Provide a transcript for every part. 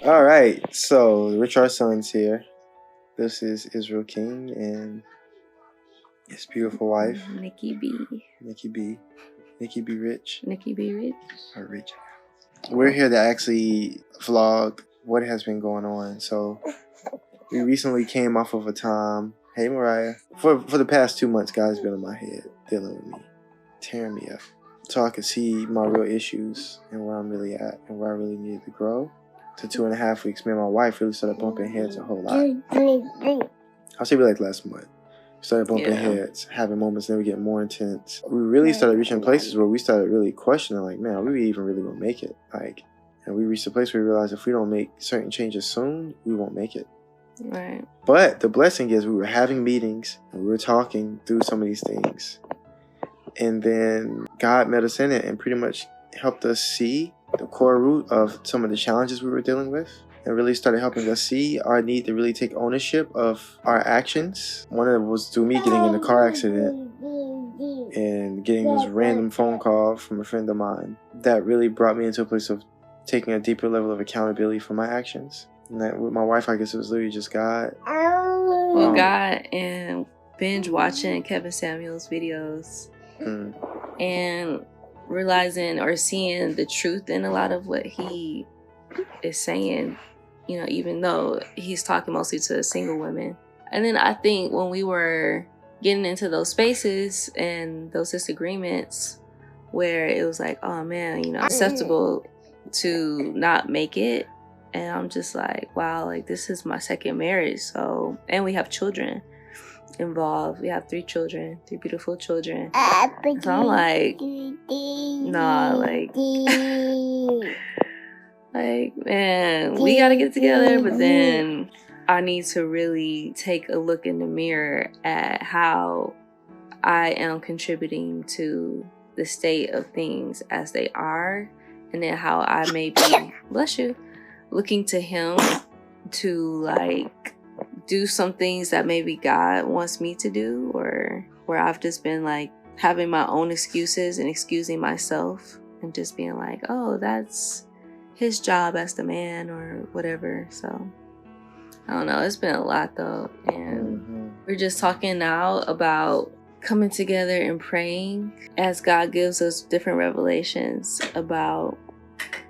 All right, so Richardson's here. This is Israel King and his beautiful wife, Nikki B. Nikki B. Nikki B. Rich. Nikki B. Rich. Or Rich. We're here to actually vlog what has been going on. So we recently came off of a time. Hey, Mariah. For the past 2 months, God's been in my head, dealing with me, tearing me up, so I could see my real issues and where I'm really at and where I really needed to grow. To 2.5 weeks, me and my wife really started bumping heads a whole lot. I'll say like last month. We started bumping heads, having moments that were getting more intense. We really started reaching places where we started really questioning, like, man, are we even really gonna make it? Like, and we reached a place where we realized if we don't make certain changes soon, we won't make it. Right. But the blessing is we were having meetings and we were talking through some of these things. And then God met us in it and pretty much helped us see the core root of some of the challenges we were dealing with, and really started helping us see our need to really take ownership of our actions. One of them was through me getting in a car accident and getting this random phone call from a friend of mine that really brought me into a place of taking a deeper level of accountability for my actions. And that with my wife, I guess it was literally just God. Well, God and binge watching Kevin Samuel's videos and realizing or seeing the truth in a lot of what he is saying, you know, even though he's talking mostly to single women. And then I think when we were getting into those spaces and those disagreements where it was like, oh man, you know, acceptable to not make it. And I'm just like, wow, like this is my second marriage. So, and we have children involved. We have 3 children, 3 beautiful children. So I'm like, nah, like, man, we gotta get together. But then I need to really take a look in the mirror at how I am contributing to the state of things as they are, and then how I may be, bless you, looking to him to like do some things that maybe God wants me to do, or where I've just been like having my own excuses and excusing myself and just being like, oh, that's his job as the man or whatever. So I don't know, it's been a lot though, and we're just talking now about coming together and praying as God gives us different revelations about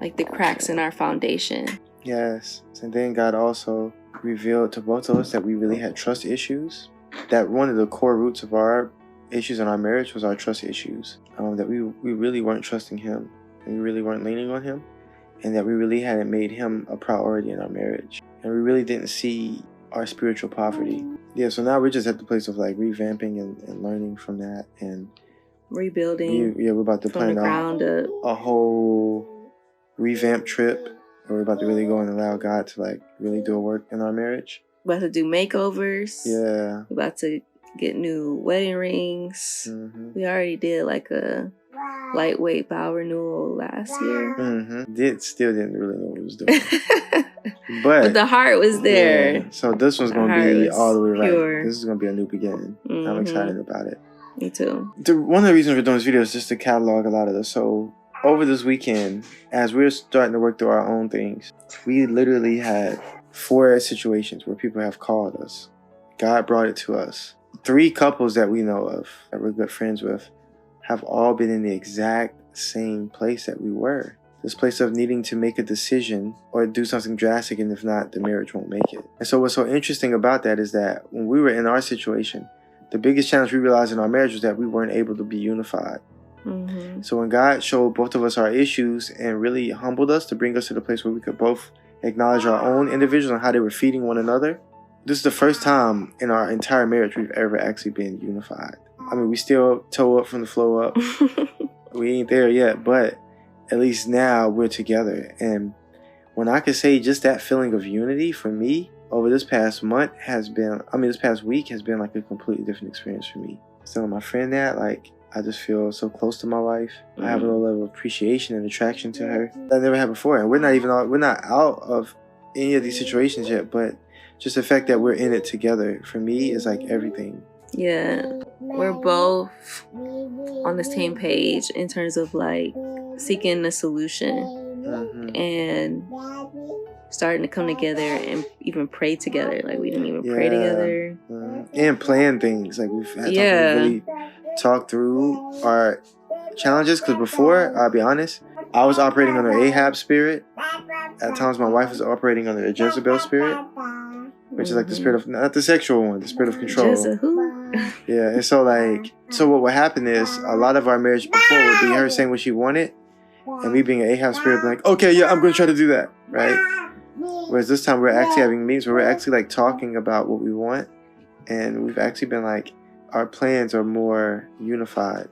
like the cracks in our foundation. Yes. And then God also revealed to both of us that we really had trust issues. That one of the core roots of our issues in our marriage was our trust issues. That we really weren't trusting him, and we really weren't leaning on him, and that we really hadn't made him a priority in our marriage. And we really didn't see our spiritual poverty. Yeah, so now we're just at the place of like revamping and learning from that and rebuilding. We're about to plan a whole revamp trip. We're about to really go and allow God to like really do a work in our marriage. We're about to do makeovers. Yeah. We're about to get new wedding rings. We already did like a lightweight vow renewal last year. Still didn't really know what it was doing. But the heart was there. Yeah. So this one's going to be all the way pure. Right. This is going to be a new beginning. I'm excited about it. Me too. One of the reasons we're doing this video is just to catalog a lot of this. So over this weekend, as we're starting to work through our own things, we literally had 4 situations where people have called us. God brought it to us. 3 couples that we know of, that we're good friends with, have all been in the exact same place that we were. This place of needing to make a decision or do something drastic, and if not, the marriage won't make it. And so what's so interesting about that is that when we were in our situation, the biggest challenge we realized in our marriage was that we weren't able to be unified. So when God showed both of us our issues and really humbled us to bring us to the place where we could both acknowledge our own individuals and how they were feeding one another, this is the first time in our entire marriage we've ever actually been unified. I mean, we still toe up from the flow up. We ain't there yet, but at least now we're together. And when I could say just that feeling of unity for me over this past month this past week has been like a completely different experience for me. Telling my friend that, like, I just feel so close to my wife. I have a level of appreciation and attraction to her that I never had before. And we're not out of any of these situations yet, but just the fact that we're in it together for me is like everything. Yeah, we're both on the same page in terms of like seeking a solution Mhm. and starting to come together and even pray together. Like, we didn't even pray Yeah. together. And plan things. Like, we've had to really talk through our challenges. Because before, I'll be honest, I was operating under Ahab spirit. At times, my wife was operating under a Jezebel spirit, which is like the spirit of, not the sexual one, the spirit of control. Yeah, and so what would happen is a lot of our marriage before would be her saying what she wanted, and me being an Ahab spirit, being like, okay, yeah, I'm going to try to do that, right? Whereas this time we're actually having meetings where we're actually like talking about what we want, and we've actually been like, our plans are more unified.